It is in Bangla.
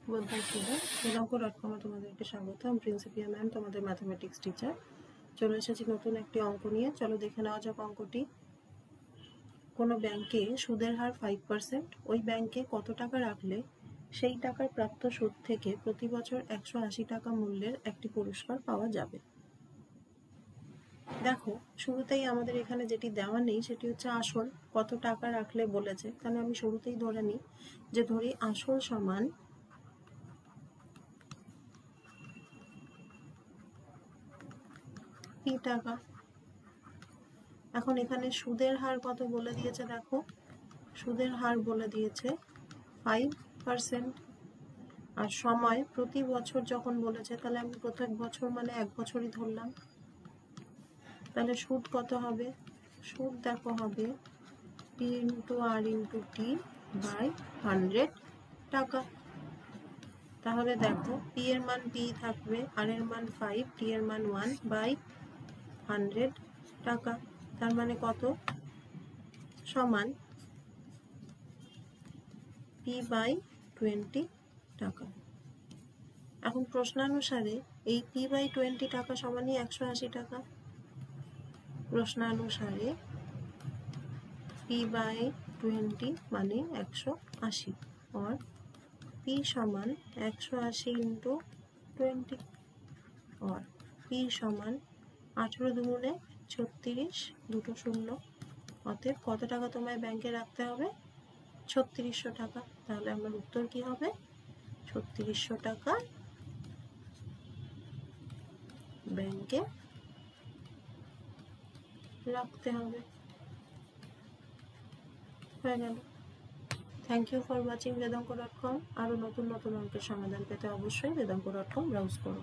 ওয়েলকাম স্টুডেন্ট, বেদাঙ্ক.com তোমাদেরকে স্বাগত। আমি প্রিন্সিপিয়া ম্যাম, তোমাদের ম্যাথমেটিক্স টিচার। চলে এসেছি নতুন একটি অঙ্ক নিয়ে। চলো দেখে নেওয়া যাক অঙ্কটি। কোনো ব্যাংকে সুদের হার 5%, ওই ব্যাংকে কত টাকা রাখলে সেই টাকার প্রাপ্ত সুদ থেকে প্রতি বছর 180 টাকা মূল্যের একটি পুরস্কার পাওয়া যাবে। দেখো, শুরুতেই আমাদের এখানে যেটি দেওয়া নেই সেটি হচ্ছে আসল। কত টাকা রাখলে বলেছে, তাহলে আমি শুরুতেই ধরে নিই যে ধরি আসল সমান p টাকা। এখন এখানে সুদের হার কত বলে দিয়েছে, দেখো সুদের হার বলে দিয়েছে 5%। আর সময় প্রতি বছর যখন বলেছে, তাহলে আমি প্রত্যেক বছর মানে এক বছরই ধরলাম। তাহলে সুদ কত হবে? সুদ দেখো হবে p into r into t by 100 টাকা। তাহলে দেখো p এর মান p থাকবে, r এর মান 5, t এর মান 1 বাই 100 টাকা। তার মানে কত? সমান p বাই 20 টাকা। এখন প্রশ্নানুসারে এই p বাই 20 টাকা সমানই 180 টাকা। প্রশ্নানুসারে p বাই 20 মানে 180, और p সমান 180 ইন্টু 20, और p সমান 18 দুগুণে 36, দুটো শূন্য। অতএব কত টাকা তোমায় ব্যাংকে রাখতে হবে? 3600 টাকা। তাহলে আমার উত্তর কি হবে? 3600 টাকা ব্যাংকে রাখতে হবে। হয়ে গেল। Thank you for watching Vedank dot com. আরও নতুন নতুন অঙ্কের সমাধান পেতে অবশ্যই বেদাঙ্ক.com ব্রাউজ করো।